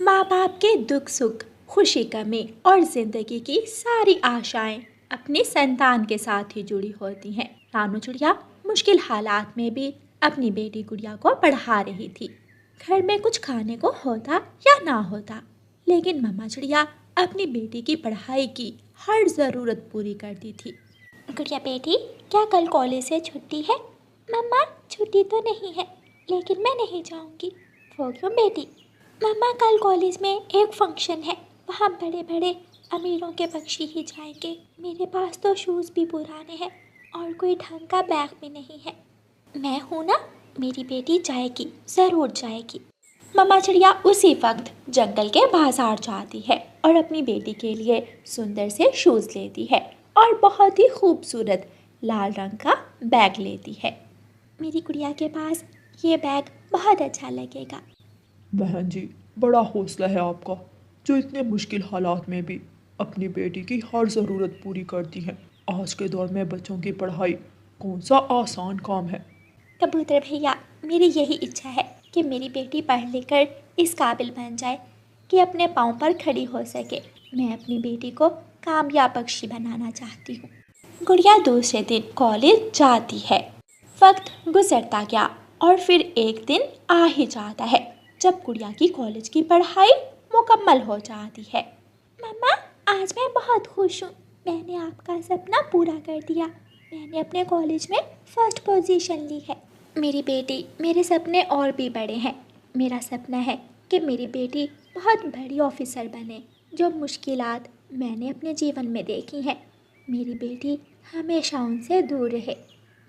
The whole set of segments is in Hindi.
माँ बाप के दुख सुख, खुशी कमी और जिंदगी की सारी आशाएं अपनी संतान के साथ ही जुड़ी होती हैं। रानू चिड़िया मुश्किल हालात में भी अपनी बेटी गुड़िया को पढ़ा रही थी। घर में कुछ खाने को होता या ना होता, लेकिन मम्मा चिड़िया अपनी बेटी की पढ़ाई की हर ज़रूरत पूरी करती थी। गुड़िया बेटी, क्या कल कॉलेज से छुट्टी है? मम्मा, छुट्टी तो नहीं है, लेकिन मैं नहीं जाऊंगी। वो क्यों बेटी? मम्मा, कल कॉलेज में एक फंक्शन है, वहाँ बड़े बड़े अमीरों के बच्चे ही जाएंगे। मेरे पास तो शूज़ भी पुराने हैं और कोई ढंग का बैग भी नहीं है। मैं हूँ ना, मेरी बेटी जाएगी, ज़रूर जाएगी। मम्मा चिड़िया उसी वक्त जंगल के बाजार जाती है और अपनी बेटी के लिए सुंदर से शूज़ लेती है और बहुत ही खूबसूरत लाल रंग का बैग लेती है। मेरी गुड़िया के पास ये बैग बहुत अच्छा लगेगा। बहन जी, बड़ा हौसला है आपका, जो इतने मुश्किल हालात में भी अपनी बेटी की हर ज़रूरत पूरी करती हैं। आज के दौर में बच्चों की पढ़ाई कौन सा आसान काम है। कबूतर भैया, मेरी यही इच्छा है कि मेरी बेटी पढ़ लिख कर इस काबिल बन जाए कि अपने पाँव पर खड़ी हो सके। मैं अपनी बेटी को कामयाब पक्षी बनाना चाहती हूँ। गुड़िया दूसरे दिन कॉलेज जाती है। वक्त गुजरता गया और फिर एक दिन आ ही जाता है जब गुड़िया की कॉलेज की पढ़ाई मुकम्मल हो जाती है। मम्मा, आज मैं बहुत खुश हूँ। मैंने आपका सपना पूरा कर दिया। मैंने अपने कॉलेज में फर्स्ट पोजीशन ली है। मेरी बेटी, मेरे सपने और भी बड़े हैं। मेरा सपना है कि मेरी बेटी बहुत बड़ी ऑफिसर बने। जो मुश्किलात मैंने अपने जीवन में देखी हैं, मेरी बेटी हमेशा उनसे दूर रहे।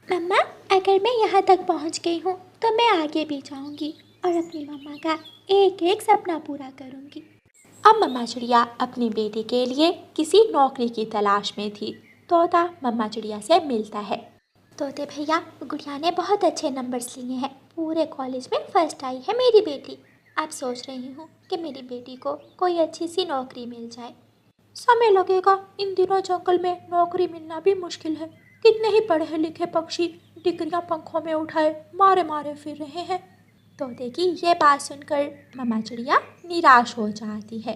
मम्मा, अगर मैं यहाँ तक पहुँच गई हूँ तो मैं आगे भी जाऊँगी और अपनी मम्मा का एक एक सपना पूरा करूँगी। अब मम्मा चिड़िया अपनी बेटी के लिए किसी नौकरी की तलाश में थी। तोता मम्मा चिड़िया से मिलता है। तोते भैया, गुड़िया ने बहुत अच्छे नंबर्स लिए हैं, पूरे कॉलेज में फर्स्ट आई है मेरी बेटी। अब सोच रही हूँ कि मेरी बेटी को कोई अच्छी सी नौकरी मिल जाए। समय लगेगा, इन दिनों जंगल में नौकरी मिलना भी मुश्किल है। कितने ही पढ़े लिखे पक्षी डिग्रियां पंखों में उठाए मारे मारे फिर रहे हैं। तोते की ये बात सुनकर मम्मा चिड़िया निराश हो जाती है।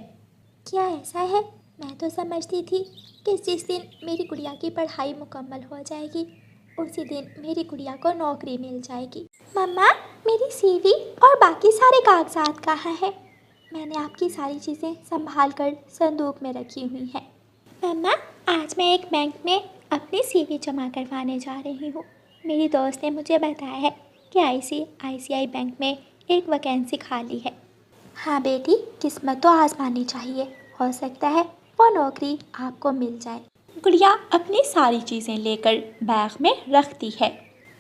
क्या ऐसा है? मैं तो समझती थी कि जिस दिन मेरी गुड़िया की पढ़ाई मुकम्मल हो जाएगी उसी दिन मेरी गुड़िया को नौकरी मिल जाएगी। मम्मा, मेरी सीवी और बाकी सारे कागजात कहाँ हैं? मैंने आपकी सारी चीज़ें संभाल कर संदूक में रखी हुई हैं। मम्मा, आज मैं एक बैंक में अपनी सीवी जमा करवाने जा रही हूँ। मेरी दोस्त ने मुझे बताया है कि ICICI बैंक में एक वैकेंसी खाली है। हाँ बेटी, किस्मत तो आजमानी चाहिए, हो सकता है वो नौकरी आपको मिल जाए। गुड़िया अपनी सारी चीज़ें लेकर बैग में रखती है।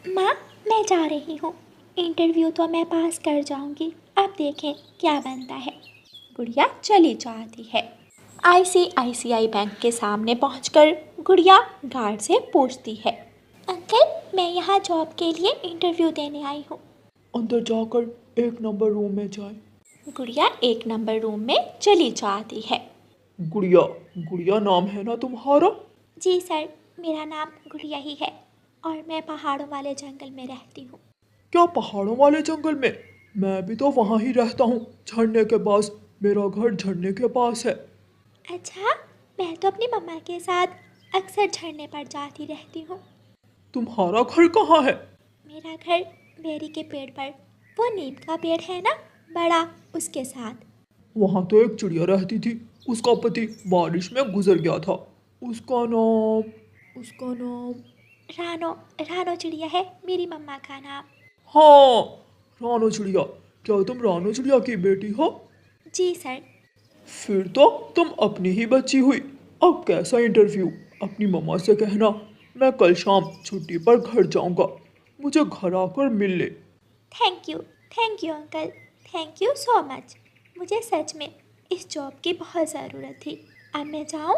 माँ, मैं जा रही हूँ। इंटरव्यू तो मैं पास कर जाऊँगी, अब देखें क्या बनता है। गुड़िया चली जाती है। ICICI बैंक के सामने पहुंचकर गुड़िया गार्ड से पूछती है, अंकल, मैं यहाँ जॉब के लिए इंटरव्यू देने आई हूँ। अंदर जाकर 1 नंबर रूम में जाए। गुड़िया 1 नंबर रूम में चली जाती है। गुड़िया, गुड़िया नाम है ना तुम्हारा? जी सर, मेरा नाम गुड़िया ही है और मैं पहाड़ों वाले जंगल में रहती हूँ। क्या पहाड़ों वाले जंगल में? मैं भी तो वहाँ ही रहता हूँ, झरने के पास। मेरा घर झरने के पास है। अच्छा, मैं तो अपनी मम्मा के साथ अक्सर झरने पर जाती रहती हूँ। तुम्हारा घर कहाँ है? मेरा घर बेरी के पेड़ पर, वो नीम का पेड़ है ना, बड़ा, उसके साथ। वहाँ तो एक चिड़िया रहती थी, उसका पति बारिश में गुजर गया था। उसका नाम रानो, रानो चिड़िया है मेरी मम्मा का नाम। हाँ, रानो चिड़िया। क्या तुम रानो चिड़िया की बेटी हो? जी सर। फिर तो तुम अपनी ही बच्ची हुई। अब कैसा इंटरव्यू? अपनी मम्मा से कहना मैं कल शाम छुट्टी पर घर जाऊंगा, मुझे घर आकर मिल ले। Thank you uncle, thank you so much. मुझे सच में इस जॉब की बहुत ज़रूरत थी। अब मैं जाऊँ?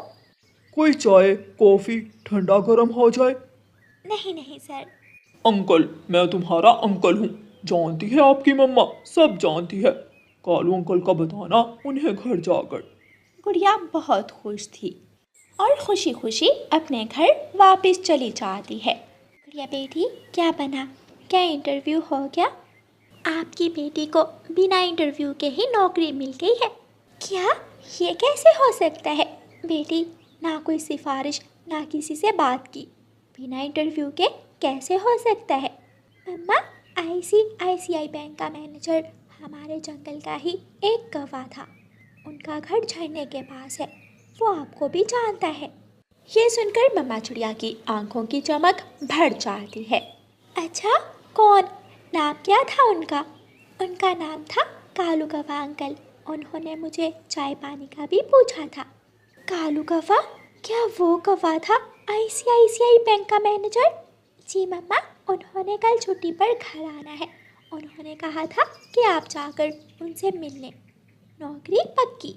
कोई चाय कॉफ़ी ठंडा गर्म हो जाए। नहीं नहीं सर। अंकल, मैं तुम्हारा अंकल हूँ। जानती है आपकी मम्मा, सब जानती है। कालू अंकल का बताना उन्हें घर जाकर। गुड़िया बहुत खुश थी और खुशी खुशी अपने घर वापस चली जाती है। गुड़िया बेटी, क्या बना? क्या इंटरव्यू हो गया? आपकी बेटी को बिना इंटरव्यू के ही नौकरी मिल गई है। क्या? ये कैसे हो सकता है? बेटी, ना कोई सिफारिश, ना किसी से बात की, बिना इंटरव्यू के कैसे हो सकता है? मम्मा, ICICI बैंक का मैनेजर हमारे जंगल का ही एक गवाह था। उनका घर झरने के पास है, वो आपको भी जानता है। ये सुनकर मम्मा चिड़िया की आंखों की चमक बढ़ जाती है। अच्छा, कौन? नाम क्या था उनका? उनका नाम था कालू कौवा अंकल। उन्होंने मुझे चाय पानी का भी पूछा था। कालू कौवा? क्या वो कौवा था ICICI बैंक का मैनेजर? जी मम्मा, उन्होंने कल छुट्टी पर घर आना है। उन्होंने कहा था कि आप जाकर उनसे मिल लें। नौकरी पक्की।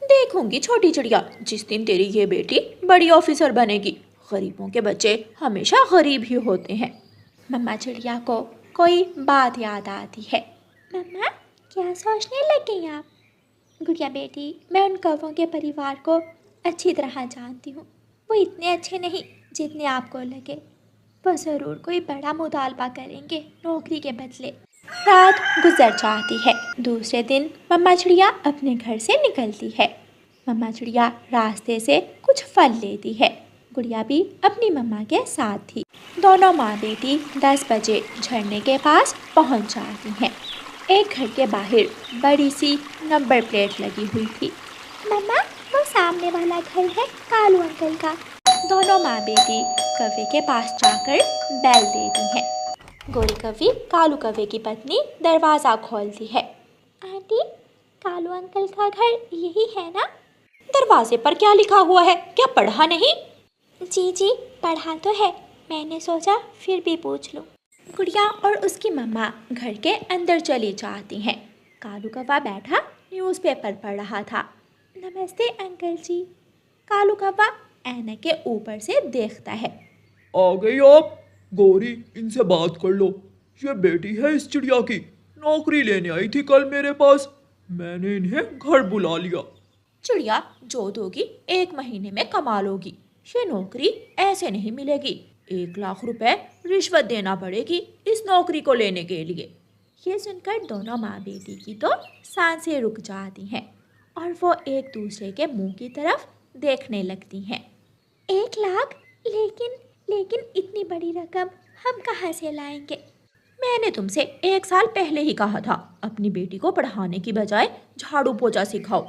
देखूंगी छोटी चिड़िया, जिस दिन तेरी ये बेटी बड़ी ऑफिसर बनेगी। गरीबों के बच्चे हमेशा गरीब ही होते हैं। मम्मा चिड़िया को कोई बात याद आती है। मम्मा, क्या सोचने लगी आप? गुड़िया बेटी, मैं उन कौवों के परिवार को अच्छी तरह जानती हूँ। वो इतने अच्छे नहीं जितने आपको लगे। वो ज़रूर कोई बड़ा मुतालबा करेंगे नौकरी के बदले। रात गुजर जाती है। दूसरे दिन मम्मा चिड़िया अपने घर से निकलती है। मम्मा चिड़िया रास्ते से कुछ फल लेती है। गुड़िया भी अपनी मम्मा के साथ थी। दोनों माँ बेटी 10 बजे झरने के पास पहुँच जाती हैं। एक घर के बाहर बड़ी सी नंबर प्लेट लगी हुई थी। मम्मा, वो सामने वाला घर है कालू अंकल का। दोनों माँ बेटी कौवे के पास जाकर बैल देती हैं। गोरी कौवी कालू कौवे की पत्नी दरवाज़ा खोलती है। आंटी, कालू अंकल का घर यही है ना? दरवाजे पर क्या लिखा हुआ है, क्या पढ़ा नहीं? जी, पढ़ा तो है, मैंने सोचा फिर भी पूछ लूँ। गुड़िया और उसकी मम्मा घर के अंदर चली जाती हैं। कालू कौवा बैठा न्यूज़पेपर पढ़ रहा था। नमस्ते अंकल जी। कालू कौवा ऐनक के ऊपर से देखता है। आ गई आप? गौरी, इनसे बात कर लो। ये बेटी है इस चिड़िया की, नौकरी लेने आई थी कल मेरे पास। मैंने इन्हें घर बुला लिया। चिड़िया, जो दोगी 1 महीने में कमा लोगी। ये नौकरी ऐसे नहीं मिलेगी। 1 लाख रुपए रिश्वत देना पड़ेगी इस नौकरी को लेने के लिए। ये सुनकर दोनों माँ बेटी की तो सांसें रुक जाती हैं और वो एक दूसरे के मुंह की तरफ देखने लगती हैं। 1 लाख? लेकिन इतनी बड़ी रकम हम कहाँ से लाएंगे? मैंने तुमसे 1 साल पहले ही कहा था, अपनी बेटी को पढ़ाने की बजाय झाड़ू पोछा सिखाओ।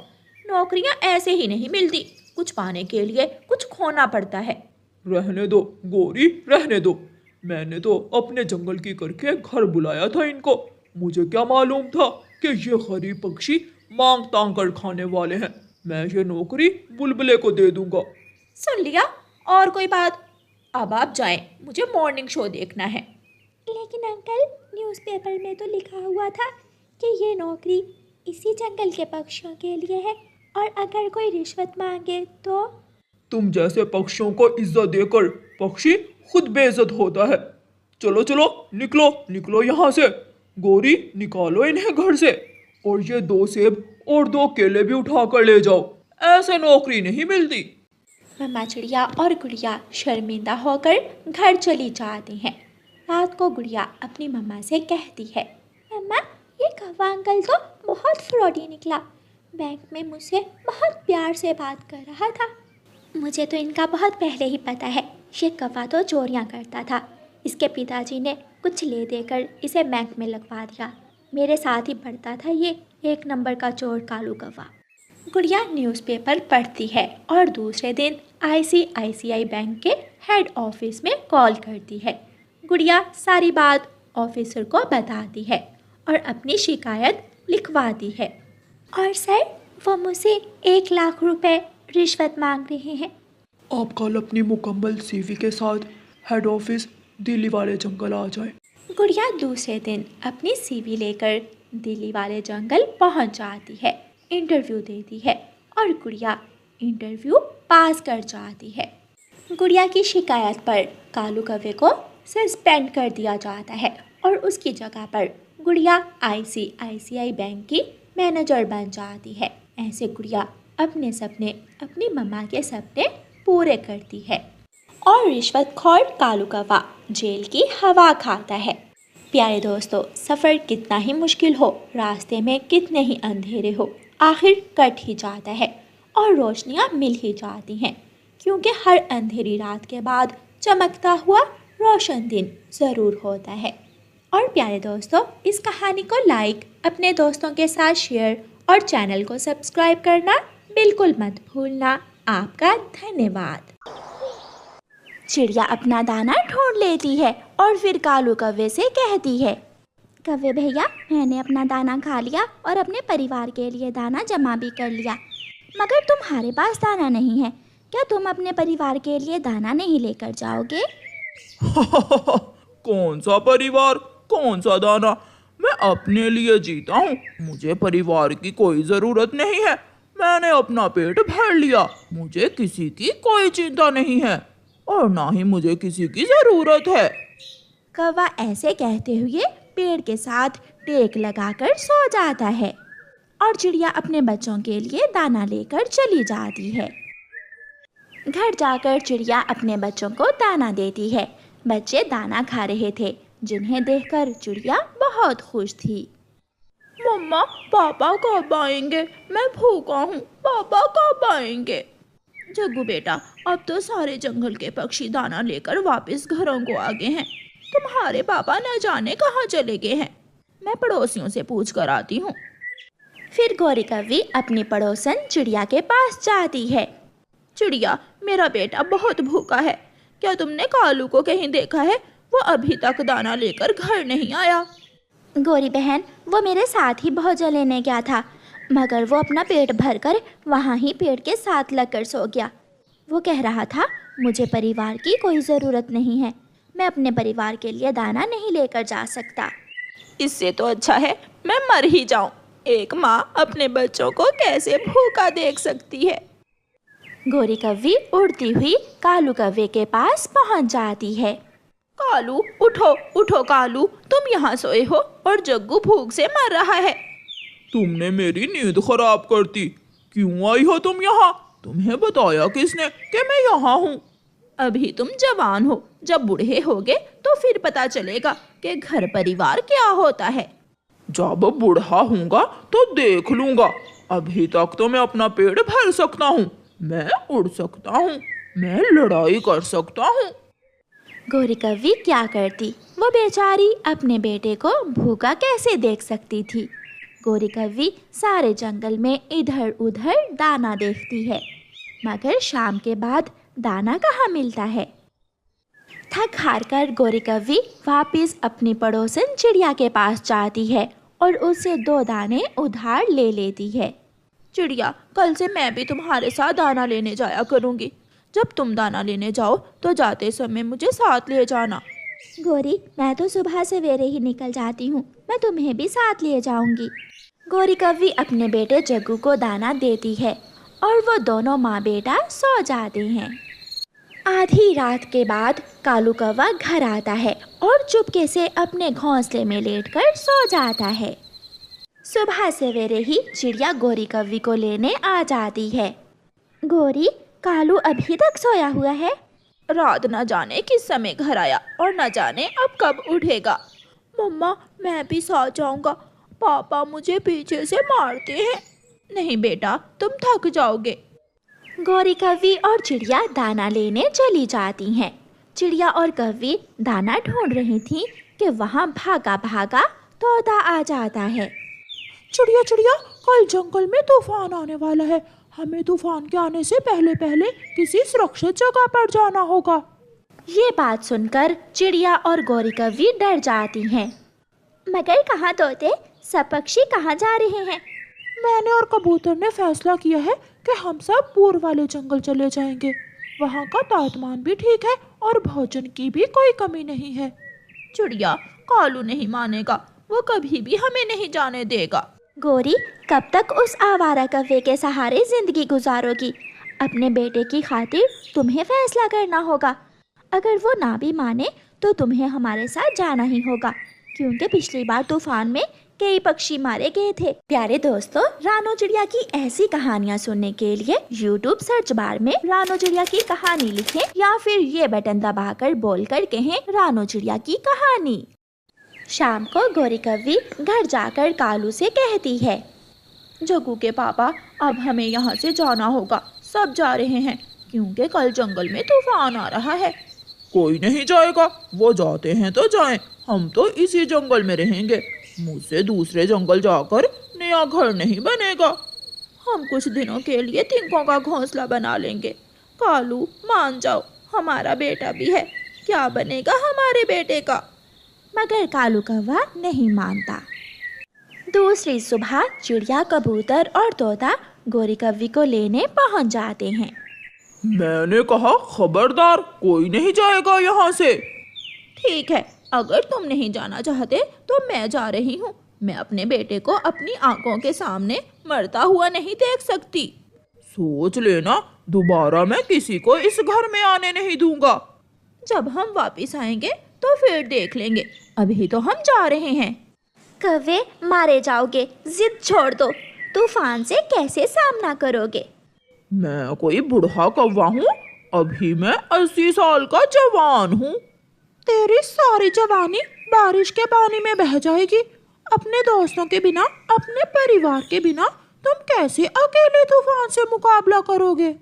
नौकरियां ऐसे ही नहीं मिलती, कुछ पाने के लिए कुछ खोना पड़ता है। रहने दो गौरी, रहने दो। मैंने तो अपने जंगल की करके घर बुलाया था इनको। मुझे क्या मालूम था कि ये गरीब पक्षी मांग तांग कर खाने वाले हैं। मैं ये नौकरी बुलबुले को दे दूंगा। सुन लिया? और कोई बात? अब आप जाएं, मुझे मॉर्निंग शो देखना है। लेकिन अंकल, न्यूज़पेपर में तो लिखा हुआ था कि ये नौकरी इसी जंगल के पक्षियों के लिए है और अगर कोई रिश्वत मांगे तो? तुम जैसे पक्षियों को इज्जत देकर पक्षी खुद बेइज्जत होता है। चलो चलो, निकलो निकलो यहाँ से। गौरी, निकालो इन्हें घर से। और ये 2 सेब और 2 केले भी उठा कर ले जाओ। ऐसे नौकरी नहीं मिलती। मम्मा चिड़िया और गुड़िया शर्मिंदा होकर घर चली जाती हैं। रात को गुड़िया अपनी मम्मा से कहती है, मम्मा, ये कौवा अंकल तो बहुत फ्रॉडी निकला। बैंक में मुझसे बहुत प्यार से बात कर रहा था। मुझे तो इनका बहुत पहले ही पता है। ये कौवा तो चोरियाँ करता था। इसके पिताजी ने कुछ ले देकर इसे बैंक में लगवा दिया। मेरे साथ ही पढ़ता था ये 1 नंबर का चोर कालू कौवा। गुड़िया न्यूज़पेपर पढ़ती है और दूसरे दिन ICICI बैंक के हेड ऑफिस में कॉल करती है। गुड़िया सारी बात ऑफिसर को बताती है और अपनी शिकायत लिखवाती है। और सर, वो मुझसे 1 लाख रुपए रिश्वत मांग रहे हैं। आप कल अपनी मुकम्मल सीवी के साथ हेड ऑफिस दिल्ली वाले जंगल आ जाए। गुड़िया दूसरे दिन अपनी CV लेकर दिल्ली वाले जंगल पहुंच जाती है। इंटरव्यू देती है और गुड़िया इंटरव्यू पास कर जाती है। गुड़िया की शिकायत पर कालू कौवे को सस्पेंड कर दिया जाता है और उसकी जगह पर गुड़िया ICICI बैंक की मैनेजर बन जाती है। ऐसे गुड़िया अपने सपने, अपनी मम्मा के सपने पूरे करती है और रिश्वतखोर कालू कौवा जेल की हवा खाता है। प्यारे दोस्तों, सफ़र कितना ही मुश्किल हो, रास्ते में कितने ही अंधेरे हो, आखिर कट ही जाता है और रोशनियाँ मिल ही जाती हैं, क्योंकि हर अंधेरी रात के बाद चमकता हुआ रोशन दिन ज़रूर होता है। और प्यारे दोस्तों, इस कहानी को लाइक, अपने दोस्तों के साथ शेयर और चैनल को सब्सक्राइब करना बिल्कुल मत भूलना। आपका धन्यवाद। चिड़िया अपना दाना ढूंढ लेती है और फिर कालू कौवे से कहती है, कौवे भैया, मैंने अपना दाना खा लिया और अपने परिवार के लिए दाना जमा भी कर लिया, मगर तुम्हारे पास दाना नहीं है। क्या तुम अपने परिवार के लिए दाना नहीं लेकर जाओगे? कौन सा परिवार, कौन सा दाना? मैं अपने लिए जीता हूँ, मुझे परिवार की कोई जरूरत नहीं है। मैंने अपना पेट भर लिया, मुझे किसी की कोई चिंता नहीं है और ना ही मुझे किसी की जरूरत है। कौवा ऐसे कहते हुए पेड़ के साथ टेक लगाकर सो जाता है और चिड़िया अपने बच्चों के लिए दाना लेकर चली जाती है। घर जाकर चिड़िया अपने बच्चों को दाना देती है। बच्चे दाना खा रहे थे, जिन्हें देखकर चिड़िया बहुत खुश थी। मम्मा, पापा कब आएंगे? मैं भूखा हूँ, पापा कब आएंगे? जग्गू बेटा, अब तो सारे जंगल के पक्षी दाना लेकर वापस घरों को आ गए हैं। तुम्हारे पापा न जाने कहाँ चले गए हैं। मैं पड़ोसियों से पूछ कर आती हूँ। फिर गौरी कौवी अपनी पड़ोसन चिड़िया के पास जाती है। चिड़िया, मेरा बेटा बहुत भूखा है। क्या तुमने कालू को कहीं देखा है? वो अभी तक दाना लेकर घर नहीं आया। गौरी बहन, वो मेरे साथ ही भोजन लेने गया था, मगर वो अपना पेट भरकर वहाँ ही पेड़ के साथ लगकर सो गया। वो कह रहा था, मुझे परिवार की कोई ज़रूरत नहीं है, मैं अपने परिवार के लिए दाना नहीं लेकर जा सकता। इससे तो अच्छा है मैं मर ही जाऊं। एक माँ अपने बच्चों को कैसे भूखा देख सकती है। गौरी कौवी उड़ती हुई कालू कौवे के पास पहुंच जाती है। कालू, उठो उठो कालू, तुम यहाँ सोए हो और जग्गू भूख से मर रहा है। तुमने मेरी नींद खराब कर दी। क्यों आई हो तुम यहाँ? तुम्हें बताया किसने कि मैं यहाँ हूँ? अभी तुम जवान हो, जब बूढ़े होगे तो फिर पता चलेगा कि घर परिवार क्या होता है। जब बूढ़ा हूँगा तो देख लूँगा। अभी तक तो मैं अपना पेट भर सकता हूँ, मैं उड़ सकता हूँ, मैं लड़ाई कर सकता हूँ। गौरी कौवी क्या करती, वो बेचारी अपने बेटे को भूखा कैसे देख सकती थी। गौरी कौवी सारे जंगल में इधर उधर दाना देखती है, मगर शाम के बाद दाना कहाँ मिलता है। थक हार कर गौरी कौवी वापिस अपनी पड़ोसन चिड़िया के पास जाती है और उससे 2 दाने उधार ले लेती है। चिड़िया, कल से मैं भी तुम्हारे साथ दाना लेने जाया करूँगी। जब तुम दाना लेने जाओ तो जाते समय मुझे साथ ले जाना। गौरी, मैं तो सुबह सवेरे ही निकल जाती हूँ, मैं तुम्हें भी साथ ले जाऊंगी। गौरी कौवी अपने बेटे जग्गू को दाना देती है और वो दोनों माँ बेटा सो जाते हैं। आधी रात के बाद कालू कौवा घर आता है और चुपके से अपने घोंसले में लेटकर सो जाता है। सुबह सवेरे ही चिड़िया गौरी कौवी को लेने आ जाती है। गौरी, कालू अभी तक सोया हुआ है। रात न जाने किस समय घर आया और न जाने अब कब उठेगा। मम्मा, मैं भी सो जाऊंगा, पापा मुझे पीछे से मारते हैं। नहीं बेटा, तुम थक जाओगे। गौरी कौवी और चिड़िया दाना लेने चली जाती हैं। चिड़िया और कौवी दाना ढूंढ रही थी कि वहाँ भागा भागा तोता आ जाता है। चिड़िया चिड़िया, कल जंगल में तूफान आने वाला है, हमें तूफान के आने से पहले पहले किसी सुरक्षित जगह पर जाना होगा। ये बात सुनकर चिड़िया और गौरी कौवी डर जाती हैं। मगर कहाँ तोते, सब पक्षी कहाँ जा रहे हैं? मैंने और कबूतर ने फैसला किया है कि हम सब पूर्व वाले जंगल चले जाएंगे। वहाँ का तापमान भी ठीक है और भोजन की भी कोई कमी नहीं है। चिड़िया, कालू नहीं मानेगा, वो कभी भी हमें नहीं जाने देगा। गौरी, कब तक उस आवारा कौवे के सहारे जिंदगी गुजारोगी? अपने बेटे की खातिर तुम्हें फैसला करना होगा। अगर वो ना भी माने तो तुम्हें हमारे साथ जाना ही होगा, क्योंकि पिछली बार तूफान में कई पक्षी मारे गए थे। प्यारे दोस्तों, रानो चिड़िया की ऐसी कहानियाँ सुनने के लिए YouTube सर्च बार में रानो चिड़िया की कहानी लिखें या फिर ये बटन दबाकर बोलकर कहें रानो चिड़िया की कहानी। शाम को गौरी कौवी घर जाकर कालू से कहती है, जग्गू के पापा, अब हमें यहाँ से जाना होगा। सब जा रहे हैं क्योंकि कल जंगल में तूफान आ रहा है। कोई नहीं जाएगा, वो जाते हैं तो जाएं, हम तो इसी जंगल में रहेंगे। मुझसे दूसरे जंगल जाकर नया घर नहीं बनेगा। हम कुछ दिनों के लिए तिनकों का घोंसला बना लेंगे। कालू, मान जाओ, हमारा बेटा भी है, क्या बनेगा हमारे बेटे का? मगर कालू कौवा नहीं मानता। दूसरी सुबह चिड़िया, कबूतर और तोता गोरी कौवी को लेने पहुंच जाते हैं। मैंने कहा खबरदार, कोई नहीं जाएगा यहाँ से। ठीक है, अगर तुम नहीं जाना चाहते तो मैं जा रही हूँ। मैं अपने बेटे को अपनी आंखों के सामने मरता हुआ नहीं देख सकती। सोच लेना, दोबारा मैं किसी को इस घर में आने नहीं दूंगा। जब हम वापस आएंगे तो फिर देख लेंगे, अभी तो हम जा रहे हैं। कौवे, मारे जाओगे, जिद छोड़ दो। तूफान से कैसे सामना करोगे? मैं कोई बूढ़ा कौवा हूँ? अभी मैं 80 साल का जवान हूँ। तेरी सारी जवानी बारिश के पानी में बह जाएगी। अपने दोस्तों के बिना, अपने परिवार के बिना तुम कैसे अकेले तूफान से मुकाबला करोगे?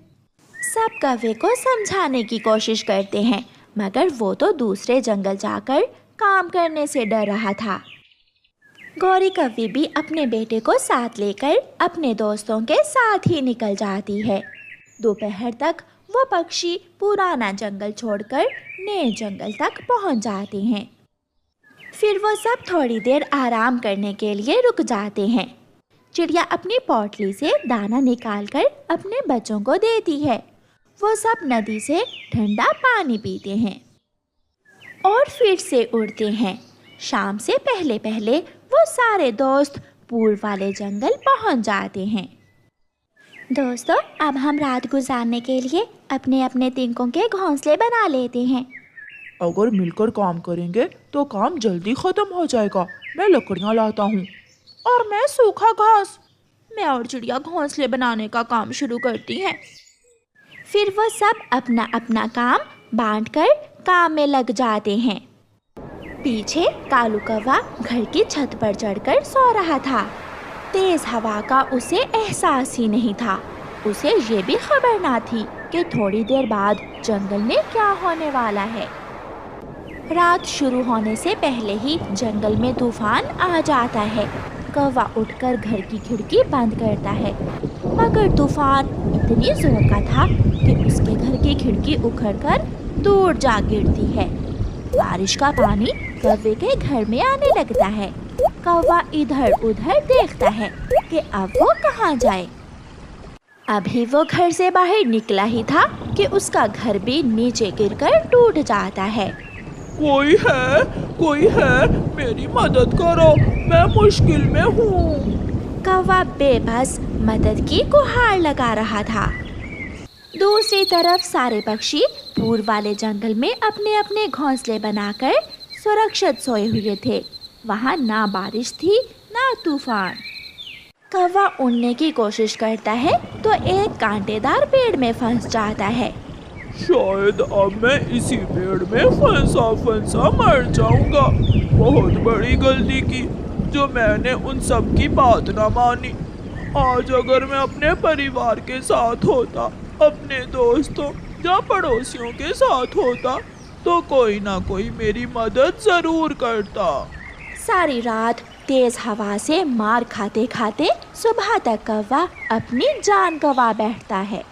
सब कौवे को समझाने की कोशिश करते हैं, मगर वो तो दूसरे जंगल जाकर काम करने से डर रहा था। गौरी कौवी भी अपने बेटे को साथ लेकर अपने दोस्तों के साथ ही निकल जाती है। दोपहर तक वो पक्षी पुराना जंगल छोड़कर नए जंगल तक पहुंच जाते हैं। फिर वो सब थोड़ी देर आराम करने के लिए रुक जाते हैं। चिड़िया अपनी पोटली से दाना निकालकर अपने बच्चों को देती है। वो सब नदी से ठंडा पानी पीते हैं और फिर से उड़ते हैं। शाम से पहले पहले वो सारे दोस्त पूर्व वाले जंगल पहुंच जाते हैं। दोस्तों, अब हम रात गुजारने के लिए अपने अपने तिनकों के घोंसले बना लेते हैं। अगर मिलकर काम करेंगे तो काम जल्दी खत्म हो जाएगा। मैं लकड़ियाँ लाता हूँ। और मैं सूखा घास। मैं और चिड़िया घोंसले बनाने का काम शुरू करती हैं। फिर वो सब अपना अपना काम बांटकर काम में लग जाते हैं। पीछे कालू कौवा घर की छत पर चढ़कर सो रहा था। तेज हवा का उसे एहसास ही नहीं था। उसे ये भी खबर ना थी कि थोड़ी देर बाद जंगल में क्या होने वाला है। रात शुरू होने से पहले ही जंगल में तूफान आ जाता है। कौवा उठकर घर की खिड़की बंद करता है, मगर तूफान इतनी जोर का था कि उसके घर की खिड़की उखड़कर दूर जा गिरती है। बारिश का पानी कौवे के घर में आने लगता है। कौवा इधर उधर देखता है कि अब वो कहाँ जाए। अभी वो घर से बाहर निकला ही था कि उसका घर भी नीचे गिरकर टूट जाता है। कोई है, मेरी मदद करो, मैं मुश्किल में हूँ। कौवा बेबस मदद की गुहार लगा रहा था। दूसरी तरफ सारे पक्षी पूर्व वाले जंगल में अपने अपने घोंसले बनाकर सुरक्षित सोए हुए थे। वहाँ ना बारिश थी ना तूफान। कौवा उड़ने की कोशिश करता है तो एक कांटेदार पेड़ में फंस जाता है। शायद अब मैं इसी पेड़ में फंसा मर जाऊंगा। बहुत बड़ी गलती की जो मैंने उन सब की बात ना मानी। आज अगर मैं अपने परिवार के साथ होता, अपने दोस्तों या पड़ोसियों के साथ होता, तो कोई ना कोई मेरी मदद जरूर करता। सारी रात तेज हवा से मार खाते खाते सुबह तक कौवा अपनी जान गंवा बैठता है।